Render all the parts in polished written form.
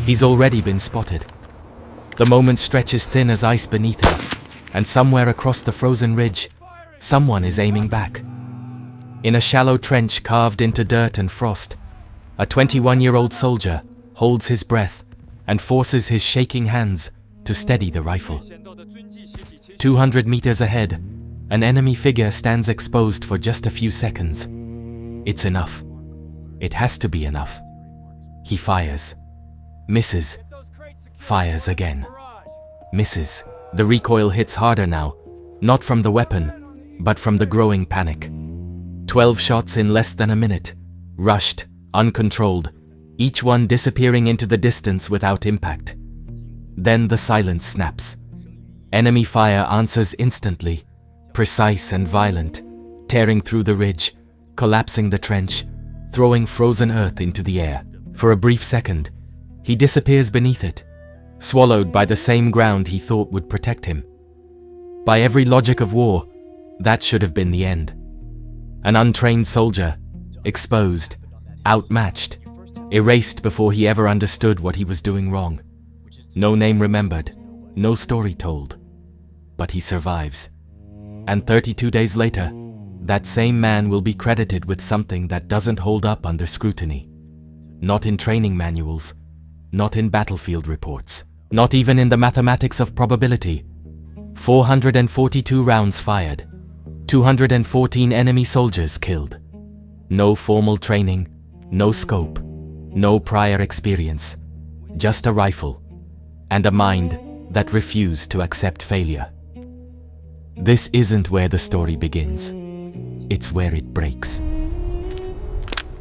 He's already been spotted. The moment stretches thin as ice beneath him, and somewhere across the frozen ridge, someone is aiming back. In a shallow trench carved into dirt and frost, a 21-year-old soldier holds his breath and forces his shaking hands to steady the rifle. 200 meters ahead, an enemy figure stands exposed for just a few seconds. It's enough. It has to be enough. He fires. Misses. Fires again. Misses. The recoil hits harder now, not from the weapon, but from the growing panic. 12 shots in less than a minute, rushed, uncontrolled, each one disappearing into the distance without impact. Then the silence snaps. Enemy fire answers instantly, precise and violent, tearing through the ridge, collapsing the trench, throwing frozen earth into the air. For a brief second, he disappears beneath it, swallowed by the same ground he thought would protect him. By every logic of war, that should have been the end. An untrained soldier, exposed, outmatched, erased before he ever understood what he was doing wrong. No name remembered, no story told. But he survives. And 32 days later, that same man will be credited with something that doesn't hold up under scrutiny. Not in training manuals, not in battlefield reports, not even in the mathematics of probability. 442 rounds fired, 214 enemy soldiers killed. No formal training, no scope, no prior experience, just a rifle, and a mind that refused to accept failure. This isn't where the story begins. It's where it breaks.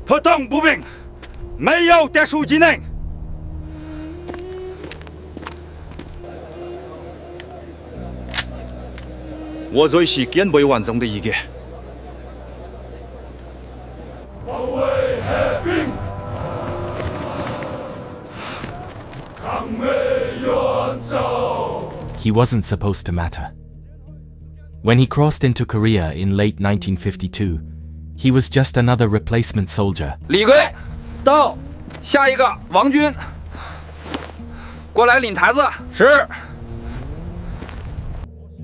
特等步兵没有在数机内。我最是准备完成的一个。保卫和平，抗美援朝。 He wasn't supposed to matter. When he crossed into Korea in late 1952, he was just another replacement soldier. 李逵，到，下一个王军，过来领台子。是。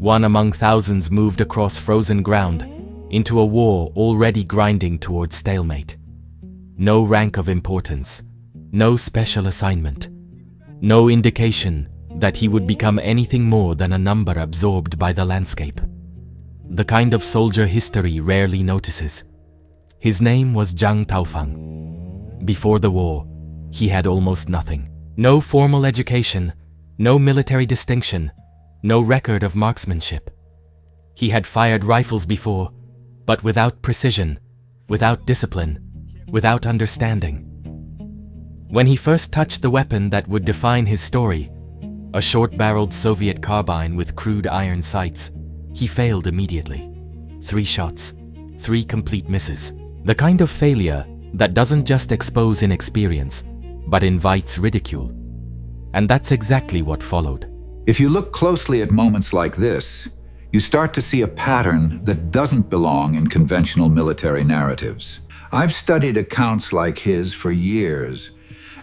One among thousands moved across frozen ground into a war already grinding towards stalemate. No rank of importance, no special assignment, no indication that he would become anything more than a number absorbed by the landscape. The kind of soldier history rarely notices. His name was Zhang Taofang. Before the war, he had almost nothing. No formal education, no military distinction, no record of marksmanship. He had fired rifles before, but without precision, without discipline, without understanding. When he first touched the weapon that would define his story, a short-barreled Soviet carbine with crude iron sights, he failed immediately. 3 shots, 3 complete misses. The kind of failure that doesn't just expose inexperience, but invites ridicule. And that's exactly what followed. If you look closely at moments like this, you start to see a pattern that doesn't belong in conventional military narratives. I've studied accounts like his for years,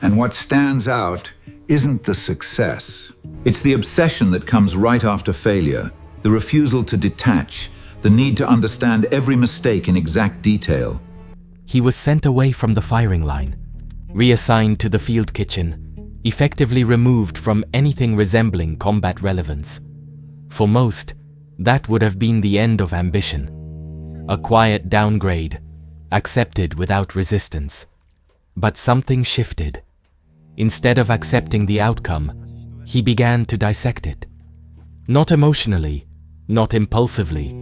and what stands out isn't the success. It's the obsession that comes right after failure, the refusal to detach, the need to understand every mistake in exact detail. He was sent away from the firing line, reassigned to the field kitchen, effectively removed from anything resembling combat relevance. For most, that would have been the end of ambition. A quiet downgrade, accepted without resistance. But something shifted. Instead of accepting the outcome, he began to dissect it. Not emotionally, not impulsively,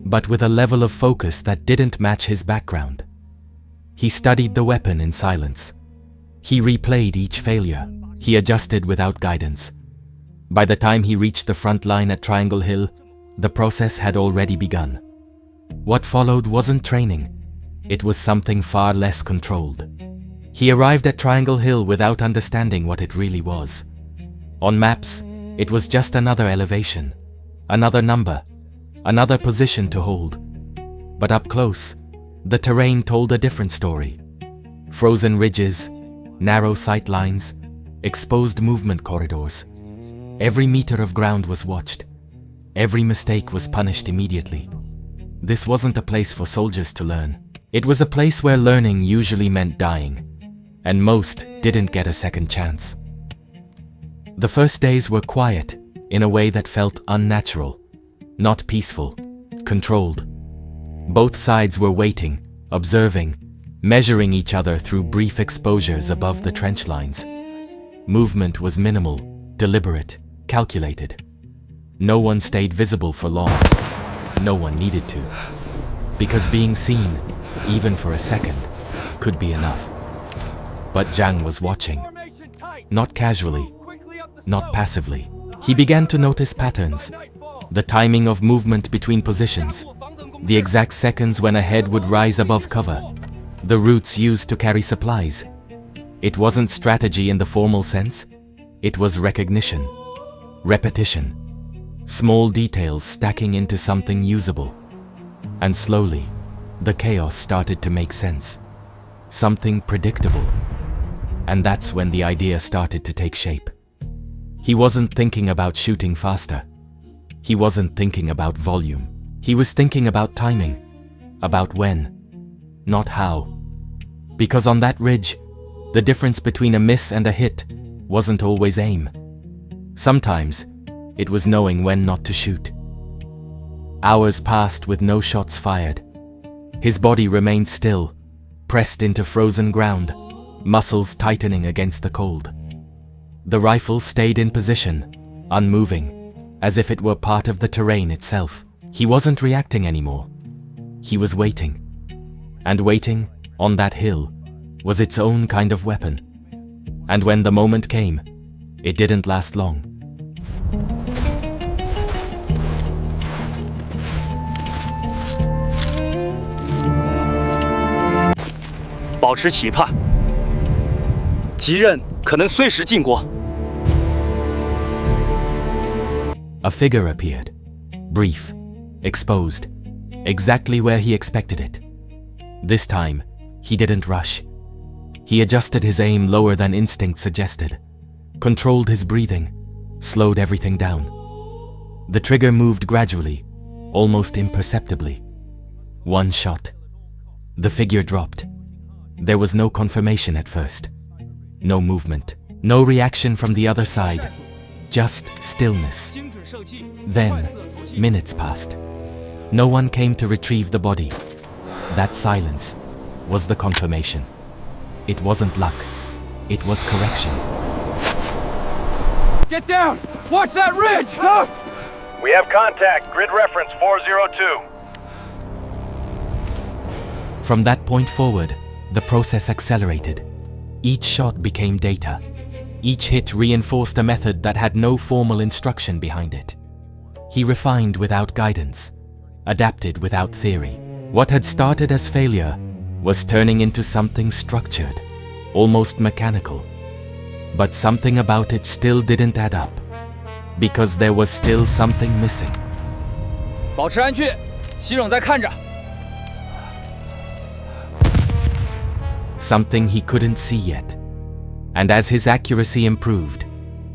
but with a level of focus that didn't match his background. He studied the weapon in silence. He replayed each failure. He adjusted without guidance. By the time he reached the front line at Triangle Hill, the process had already begun. What followed wasn't training. It was something far less controlled. He arrived at Triangle Hill without understanding what it really was. On maps, it was just another elevation, another number, another position to hold. But up close, the terrain told a different story. Frozen ridges, narrow sight lines, exposed movement corridors. Every meter of ground was watched. Every mistake was punished immediately. This wasn't a place for soldiers to learn. It was a place where learning usually meant dying, and most didn't get a second chance. The first days were quiet in a way that felt unnatural, not peaceful, controlled. Both sides were waiting, observing, measuring each other through brief exposures above the trench lines. Movement was minimal, deliberate, calculated. No one stayed visible for long. No one needed to. Because being seen, even for a second, could be enough. But Zhang was watching. Not casually, not passively. He began to notice patterns. The timing of movement between positions. The exact seconds when a head would rise above cover. The routes used to carry supplies. It wasn't strategy in the formal sense. It was recognition. Repetition. Small details stacking into something usable. And slowly, the chaos started to make sense. Something predictable. And that's when the idea started to take shape. He wasn't thinking about shooting faster. He wasn't thinking about volume. He was thinking about timing. About when, not how. Because on that ridge, the difference between a miss and a hit wasn't always aim. Sometimes, it was knowing when not to shoot. Hours passed with no shots fired. His body remained still, pressed into frozen ground, muscles tightening against the cold. The rifle stayed in position, unmoving, as if it were part of the terrain itself. He wasn't reacting anymore. He was waiting. And waiting, on that hill, was its own kind of weapon. And when the moment came, it didn't last long. 保持期盼，敌人可能随时进攻。 A figure appeared, brief, exposed, exactly where he expected it. This time, he didn't rush. He adjusted his aim lower than instinct suggested, controlled his breathing, slowed everything down. The trigger moved gradually, almost imperceptibly. One shot. The figure dropped. There was no confirmation at first. No movement. No reaction from the other side. Just stillness. Then, minutes passed. No one came to retrieve the body. That silence was the confirmation. It wasn't luck. It was correction. Get down! Watch that ridge! Huh? We have contact. Grid reference 402. From that point forward, the process accelerated. Each shot became data. Each hit reinforced a method that had no formal instruction behind it. He refined without guidance, adapted without theory. What had started as failure was turning into something structured, almost mechanical. But something about it still didn't add up, because there was still something missing. 保持安全，西冷在看着。 Something he couldn't see yet. And as his accuracy improved,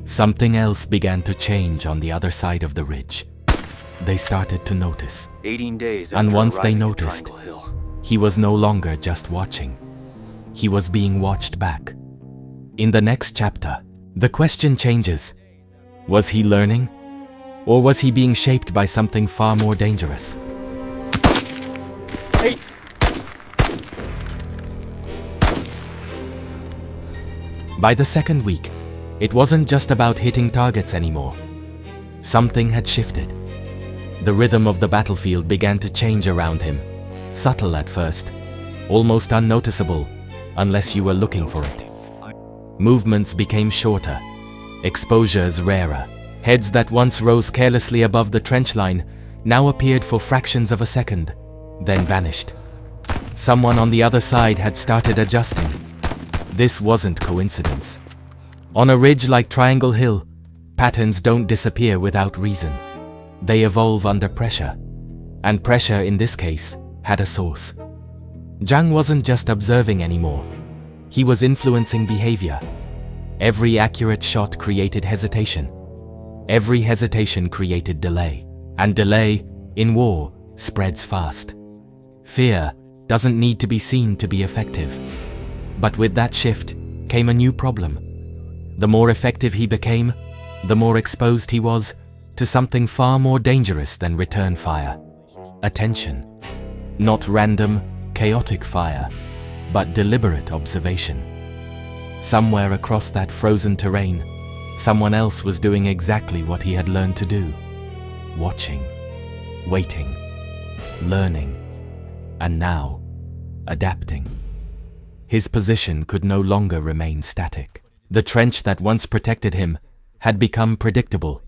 something else began to change on the other side of the ridge. They started to notice. 18 days And after once they arriving at noticed, Triangle Hill. he was no longer just watching. He was being watched back. In the next chapter, the question changes. Was he learning? Or was he being shaped by something far more dangerous? Hey. By the second week, it wasn't just about hitting targets anymore. Something had shifted. The rhythm of the battlefield began to change around him, subtle at first, almost unnoticeable unless you were looking for it. Movements became shorter, exposures rarer. Heads that once rose carelessly above the trench line now appeared for fractions of a second, then vanished. Someone on the other side had started adjusting. This wasn't coincidence. On a ridge like Triangle Hill, patterns don't disappear without reason. They evolve under pressure. And pressure, in this case, had a source. Zhang wasn't just observing anymore. He was influencing behavior. Every accurate shot created hesitation. Every hesitation created delay. And delay, in war, spreads fast. Fear doesn't need to be seen to be effective. But with that shift came a new problem. The more effective he became, the more exposed he was to something far more dangerous than return fire. Attention. Not random, chaotic fire, but deliberate observation. Somewhere across that frozen terrain, someone else was doing exactly what he had learned to do. Watching, waiting, learning, and now, adapting. His position could no longer remain static. The trench that once protected him had become predictable.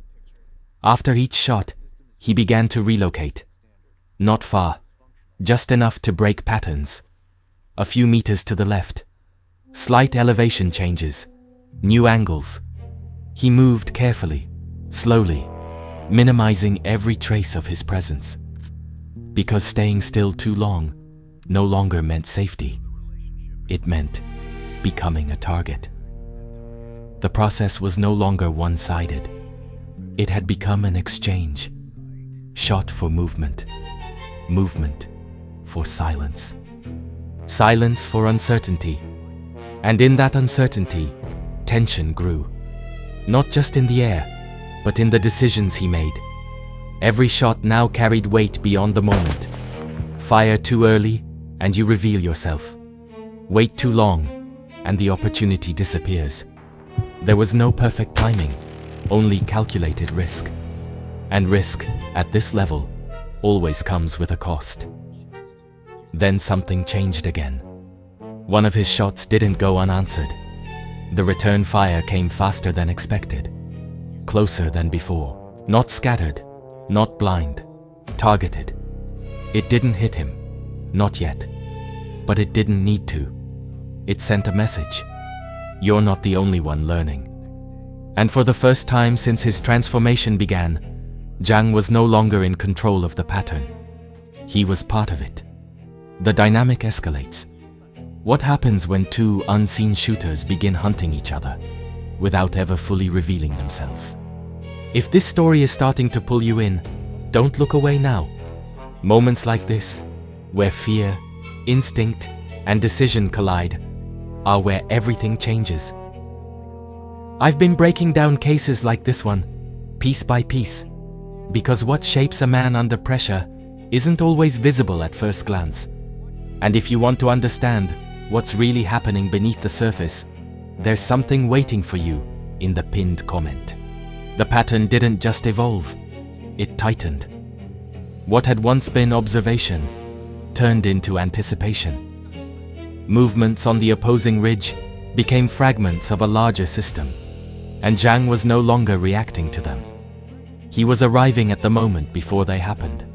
After each shot, he began to relocate. Not far, just enough to break patterns. A few meters to the left. Slight elevation changes, new angles. He moved carefully, slowly, minimizing every trace of his presence. Because staying still too long no longer meant safety. It meant becoming a target. The process was no longer one-sided. It had become an exchange. Shot for movement. Movement for silence. Silence for uncertainty. And in that uncertainty, tension grew. Not just in the air, but in the decisions he made. Every shot now carried weight beyond the moment. Fire too early, and you reveal yourself. Wait too long, and the opportunity disappears. There was no perfect timing, only calculated risk. And risk, at this level, always comes with a cost. Then something changed again. One of his shots didn't go unanswered. The return fire came faster than expected. Closer than before. Not scattered, not blind. Targeted. It didn't hit him. Not yet. But it didn't need to. It sent a message. You're not the only one learning. And for the first time since his transformation began, Zhang was no longer in control of the pattern. He was part of it. The dynamic escalates. What happens when two unseen shooters begin hunting each other without ever fully revealing themselves? If this story is starting to pull you in, don't look away now. Moments like this, where fear, instinct, and decision collide, are where everything changes. I've been breaking down cases like this one, piece by piece, because what shapes a man under pressure isn't always visible at first glance. And if you want to understand what's really happening beneath the surface, there's something waiting for you in the pinned comment. The pattern didn't just evolve, it tightened. What had once been observation turned into anticipation. Movements on the opposing ridge became fragments of a larger system, and Zhang was no longer reacting to them. He was arriving at the moment before they happened.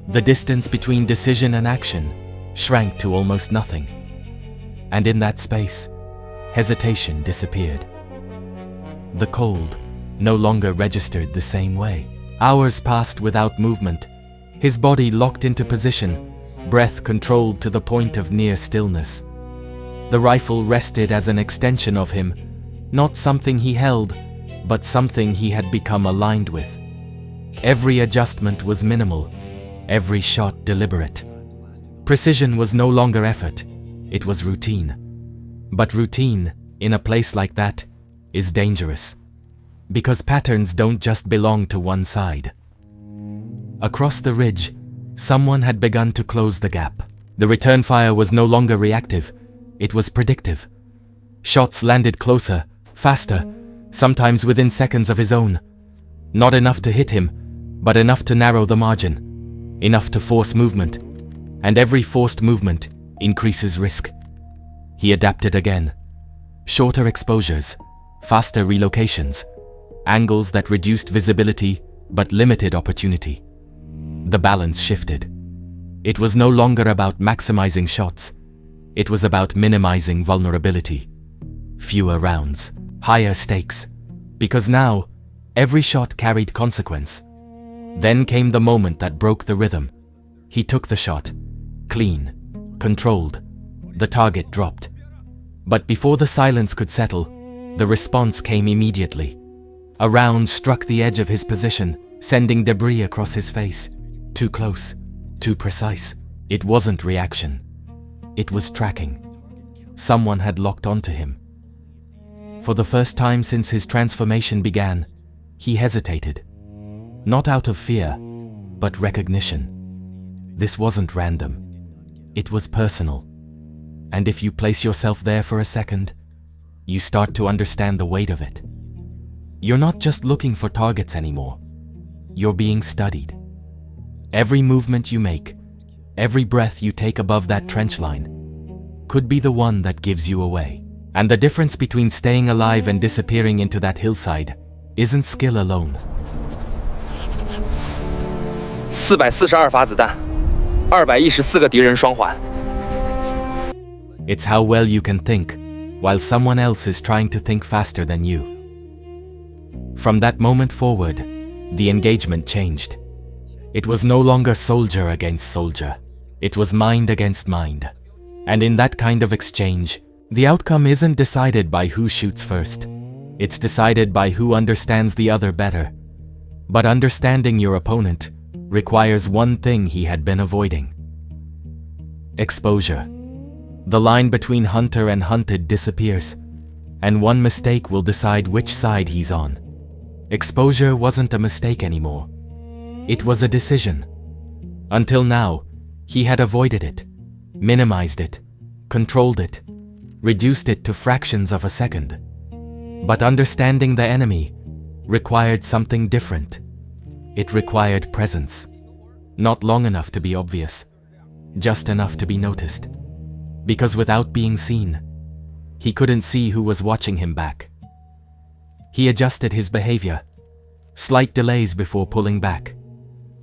The distance between decision and action shrank to almost nothing. And in that space, hesitation disappeared. The cold no longer registered the same way. Hours passed without movement, his body locked into position, breath controlled to the point of near stillness. The rifle rested as an extension of him, not something he held, but something he had become aligned with. Every adjustment was minimal, every shot deliberate. Precision was no longer effort, it was routine. But routine, in a place like that, is dangerous. Because patterns don't just belong to one side. Across the ridge, someone had begun to close the gap. The return fire was no longer reactive, it was predictive. Shots landed closer, faster, sometimes within seconds of his own. Not enough to hit him, but enough to narrow the margin. Enough to force movement. And every forced movement increases risk. He adapted again. Shorter exposures, faster relocations, angles that reduced visibility but limited opportunity. The balance shifted. It was no longer about maximizing shots. It was about minimizing vulnerability. Fewer rounds, higher stakes. Because now, every shot carried consequence. Then came the moment that broke the rhythm. He took the shot. Clean. Controlled. The target dropped. But before the silence could settle, The response came immediately. A round struck the edge of his position, sending debris across his face. Too close, too precise. It wasn't reaction. It was tracking. Someone had locked onto him. For the first time since his transformation began, he hesitated. Not out of fear, but recognition. This wasn't random. It was personal. And if you place yourself there for a second, you start to understand the weight of it. You're not just looking for targets anymore. You're being studied. Every movement you make, every breath you take above that trench line, could be the one that gives you away. And the difference between staying alive and disappearing into that hillside isn't skill alone. 442发子弹，214个敌人双环。 It's how well you can think, while someone else is trying to think faster than you. From that moment forward, the engagement changed. It was no longer soldier against soldier. It was mind against mind. And in that kind of exchange, the outcome isn't decided by who shoots first. It's decided by who understands the other better. But understanding your opponent requires one thing he had been avoiding. Exposure. The line between hunter and hunted disappears, and one mistake will decide which side he's on. Exposure wasn't a mistake anymore. It was a decision. Until now, he had avoided it, minimized it, controlled it, reduced it to fractions of a second. But understanding the enemy required something different. It required presence. Not long enough to be obvious, just enough to be noticed. Because without being seen, he couldn't see who was watching him back. He adjusted his behavior, slight delays before pulling back,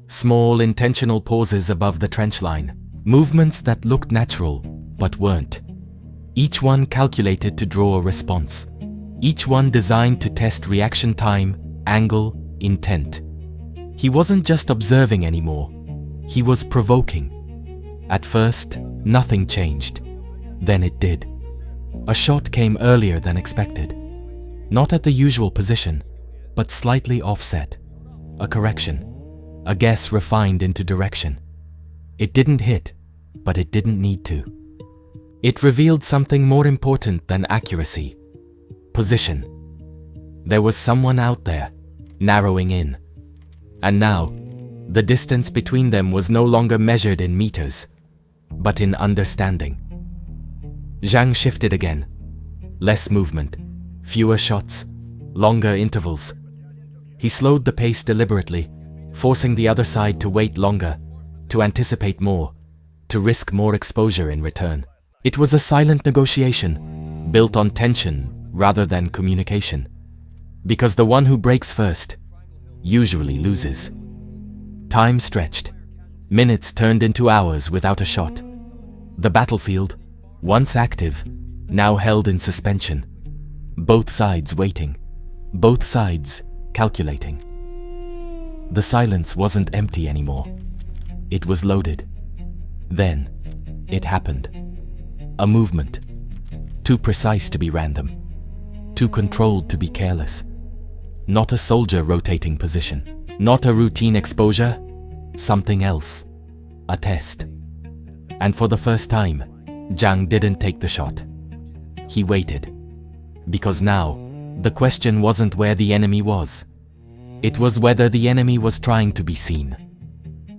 small intentional pauses above the trench line, movements that looked natural but weren't. Each one calculated to draw a response, each one designed to test reaction time, angle, intent. He wasn't just observing anymore, he was provoking. At first, nothing changed. Then it did. A shot came earlier than expected. Not at the usual position, but slightly offset. A correction. A guess refined into direction. It didn't hit, but it didn't need to. It revealed something more important than accuracy. Position. There was someone out there, narrowing in. And now, the distance between them was no longer measured in meters, but in understanding. Zhang shifted again. Less movement, fewer shots, longer intervals. He slowed the pace deliberately, forcing the other side to wait longer, to anticipate more, to risk more exposure in return. It was a silent negotiation, built on tension rather than communication. Because the one who breaks first usually loses. Time stretched. Minutes turned into hours without a shot. The battlefield, once active, now held in suspension. Both sides waiting. Both sides calculating. The silence wasn't empty anymore. It was loaded. Then, it happened. A movement. Too precise to be random. Too controlled to be careless. Not a soldier rotating position. Not a routine exposure. Something else. A test. And for the first time, Zhang didn't take the shot. He waited. Because now, the question wasn't where the enemy was. It was whether the enemy was trying to be seen.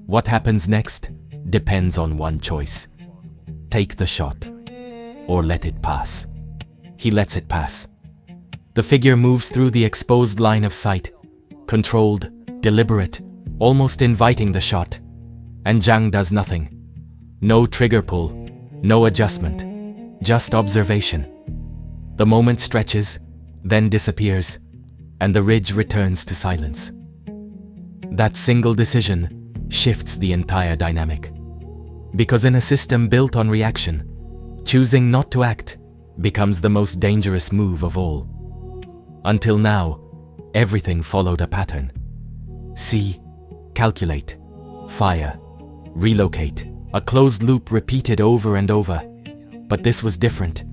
What happens next depends on one choice. Take the shot, or let it pass. He lets it pass. The figure moves through the exposed line of sight, controlled, deliberate, almost inviting the shot. And Zhang does nothing. No trigger pull, no adjustment, just observation. The moment stretches, then disappears, and the ridge returns to silence. That single decision shifts the entire dynamic. Because in a system built on reaction, choosing not to act becomes the most dangerous move of all. Until now, everything followed a pattern. See, calculate, fire, relocate, a closed loop repeated over and over. But this was different.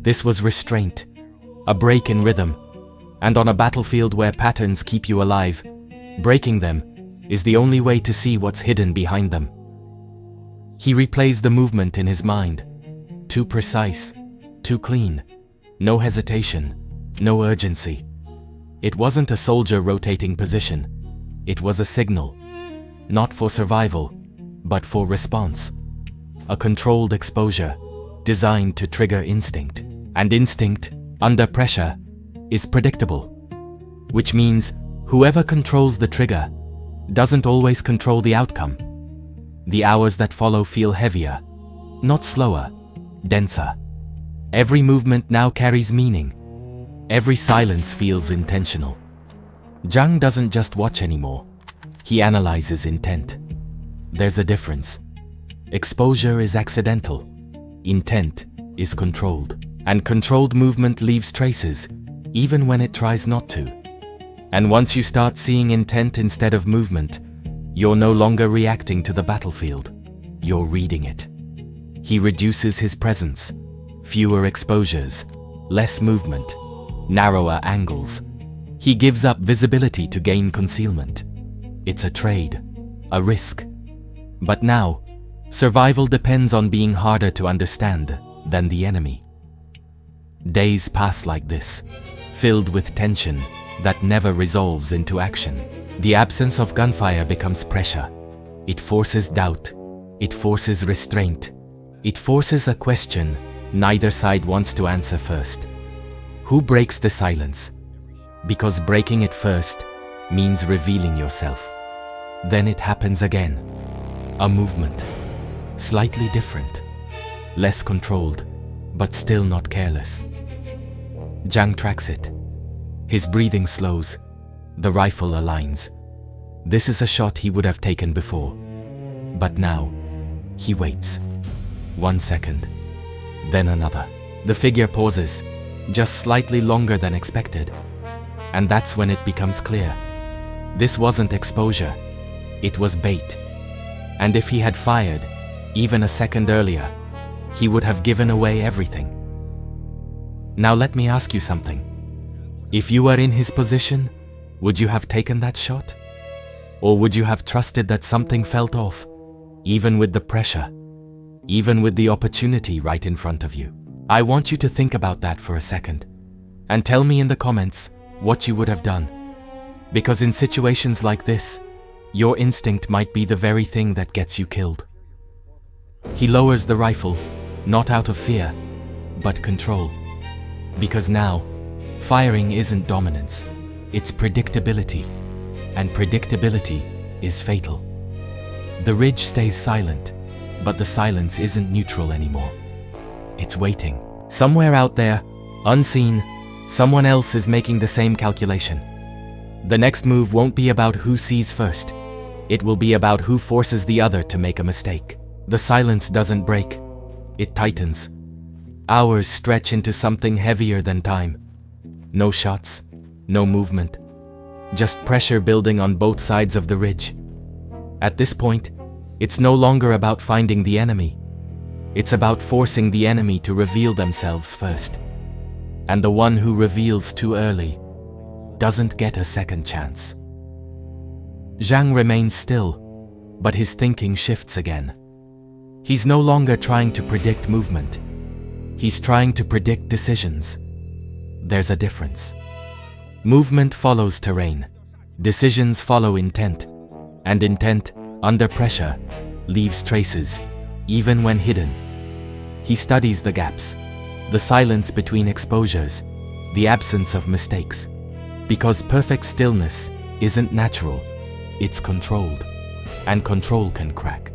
This was restraint, a break in rhythm, and on a battlefield where patterns keep you alive, breaking them is the only way to see what's hidden behind them. He replays the movement in his mind. Too precise, too clean, no hesitation, no urgency. It wasn't a soldier rotating position. It was a signal, not for survival, but for response. A controlled exposure, designed to trigger instinct. And instinct, under pressure, is predictable. Which means whoever controls the trigger doesn't always control the outcome. The hours that follow feel heavier, not slower, denser. Every movement now carries meaning. Every silence feels intentional. Zhang doesn't just watch anymore. He analyzes intent. There's a difference. Exposure is accidental. Intent is controlled. And controlled movement leaves traces, even when it tries not to. And once you start seeing intent instead of movement, you're no longer reacting to the battlefield. You're reading it. He reduces his presence. Fewer exposures, less movement, narrower angles. He gives up visibility to gain concealment. It's a trade, a risk. But now, survival depends on being harder to understand than the enemy. Days pass like this, filled with tension that never resolves into action. The absence of gunfire becomes pressure. It forces doubt. It forces restraint. It forces a question neither side wants to answer first. Who breaks the silence? Because breaking it first means revealing yourself. Then it happens again. A movement. Slightly different. Less controlled, but still not careless. Zhang tracks it. His breathing slows. The rifle aligns. This is a shot he would have taken before. But now, he waits. 1 second. Then another. The figure pauses, just slightly longer than expected. And that's when it becomes clear. This wasn't exposure. It was bait. And if he had fired, even a second earlier, he would have given away everything. Now let me ask you something. If you were in his position, would you have taken that shot? Or would you have trusted that something felt off, even with the pressure, even with the opportunity right in front of you? I want you to think about that for a second, and tell me in the comments what you would have done. Because in situations like this, your instinct might be the very thing that gets you killed. He lowers the rifle, not out of fear, but control. Because now, firing isn't dominance, it's predictability. And predictability is fatal. The ridge stays silent, but the silence isn't neutral anymore. It's waiting. Somewhere out there, unseen, someone else is making the same calculation. The next move won't be about who sees first. It will be about who forces the other to make a mistake. The silence doesn't break. It tightens. Hours stretch into something heavier than time. No shots, no movement. Just pressure building on both sides of the ridge. At this point, it's no longer about finding the enemy. It's about forcing the enemy to reveal themselves first. And the one who reveals too early doesn't get a second chance. Zhang remains still, but his thinking shifts again. He's no longer trying to predict movement. He's trying to predict decisions. There's a difference. Movement follows terrain. Decisions follow intent. And intent, under pressure, leaves traces, even when hidden. He studies the gaps, the silence between exposures, the absence of mistakes. Because perfect stillness isn't natural, it's controlled. And control can crack.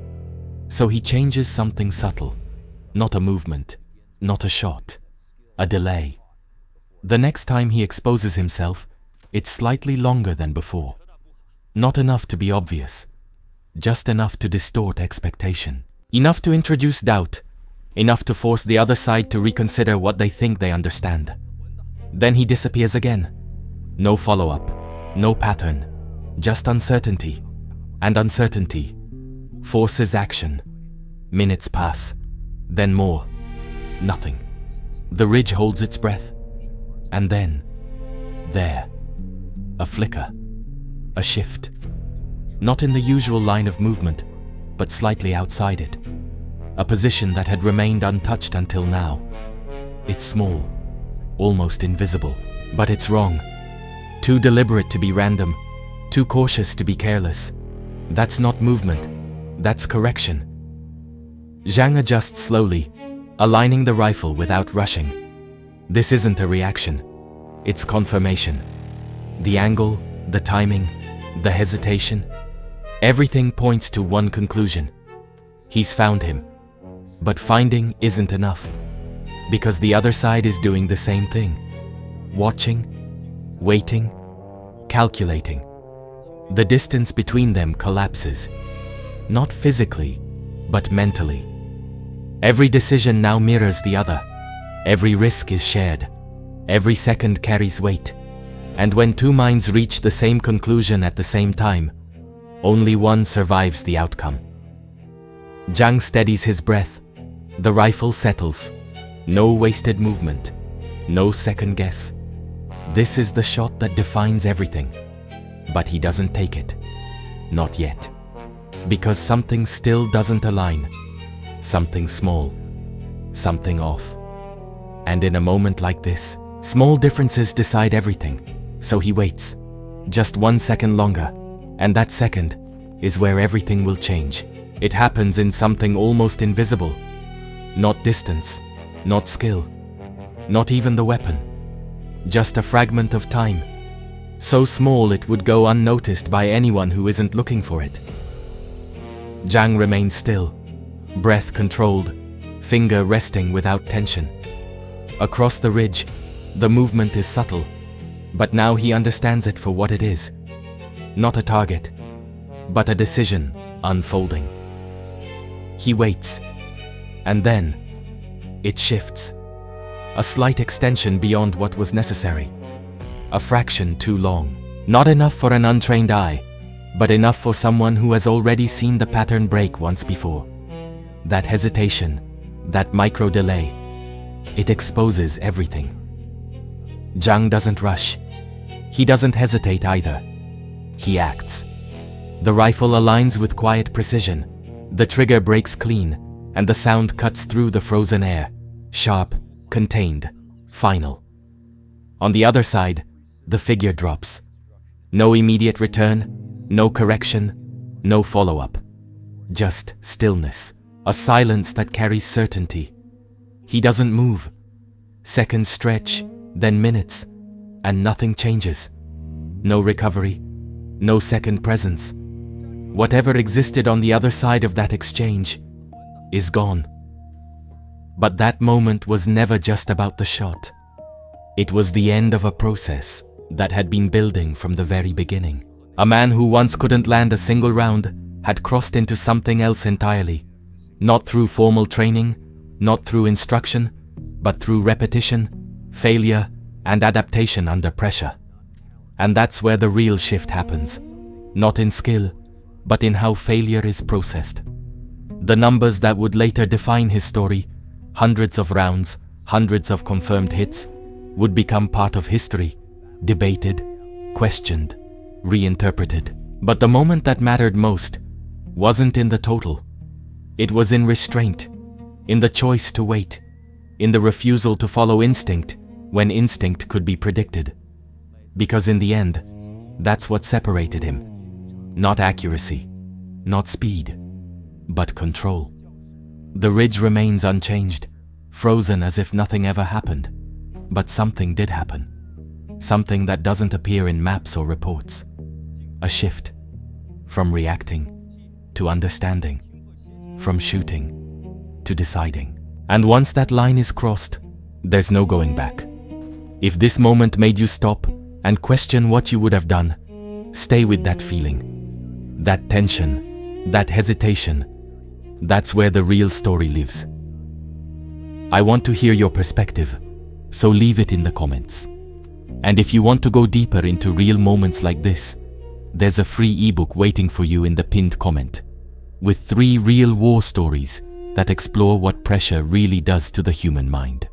So he changes something subtle. Not a movement, not a shot, a delay. The next time he exposes himself, it's slightly longer than before. Not enough to be obvious, just enough to distort expectation. Enough to introduce doubt, enough to force the other side to reconsider what they think they understand. Then he disappears again. No follow-up, no pattern, just uncertainty. And uncertainty forces action. Minutes pass, then more. Nothing. The ridge holds its breath. And then, there, a flicker, a shift. Not in the usual line of movement, but slightly outside it. A position that had remained untouched until now. It's small, almost invisible, but it's wrong. Too deliberate to be random, too cautious to be careless. That's not movement, that's correction. Zhang adjusts slowly, aligning the rifle without rushing. This isn't a reaction, it's confirmation. The angle, the timing, the hesitation, everything points to one conclusion. He's found him. But finding isn't enough, because the other side is doing the same thing. Watching, waiting, calculating. The distance between them collapses. Not physically, but mentally. Every decision now mirrors the other. Every risk is shared. Every second carries weight. And when two minds reach the same conclusion at the same time, only one survives the outcome. Zhang steadies his breath. The rifle settles. No wasted movement. No second guess. This is the shot that defines everything. But he doesn't take it. Not yet. Because something still doesn't align. Something small. Something off. And in a moment like this, small differences decide everything. So he waits. Just 1 second longer. And that second is where everything will change. It happens in something almost invisible. Not distance, not skill, not even the weapon. Just a fragment of time. So small it would go unnoticed by anyone who isn't looking for it. Zhang remains still, breath controlled, finger resting without tension. Across the ridge, the movement is subtle, but now he understands it for what it is. Not a target, but a decision unfolding. He waits. And then, it shifts. A slight extension beyond what was necessary. A fraction too long. Not enough for an untrained eye, but enough for someone who has already seen the pattern break once before. That hesitation, that micro delay, it exposes everything. Zhang doesn't rush. He doesn't hesitate either. He acts. The rifle aligns with quiet precision. The trigger breaks clean. And the sound cuts through the frozen air, sharp, contained, final. On the other side, the figure drops. No immediate return, no correction, no follow-up. Just stillness, a silence that carries certainty. He doesn't move. Seconds stretch, then minutes, and nothing changes. No recovery, no second presence. Whatever existed on the other side of that exchange is gone. But that moment was never just about the shot. It was the end of a process that had been building from the very beginning. A man who once couldn't land a single round had crossed into something else entirely. Not through formal training, not through instruction, but through repetition, failure, and adaptation under pressure. And that's where the real shift happens. Not in skill, but in how failure is processed. The numbers that would later define his story, hundreds of rounds, hundreds of confirmed hits, would become part of history, debated, questioned, reinterpreted. But the moment that mattered most wasn't in the total. It was in restraint, in the choice to wait, in the refusal to follow instinct when instinct could be predicted. Because in the end, that's what separated him. Not accuracy, not speed, but control. The ridge remains unchanged, frozen as if nothing ever happened. But something did happen. Something that doesn't appear in maps or reports. A shift. From reacting to understanding. From shooting to deciding. And once that line is crossed, there's no going back. If this moment made you stop and question what you would have done, stay with that feeling. That tension, that hesitation. That's where the real story lives. I want to hear your perspective, so leave it in the comments. And if you want to go deeper into real moments like this, there's a free ebook waiting for you in the pinned comment, with 3 real war stories that explore what pressure really does to the human mind.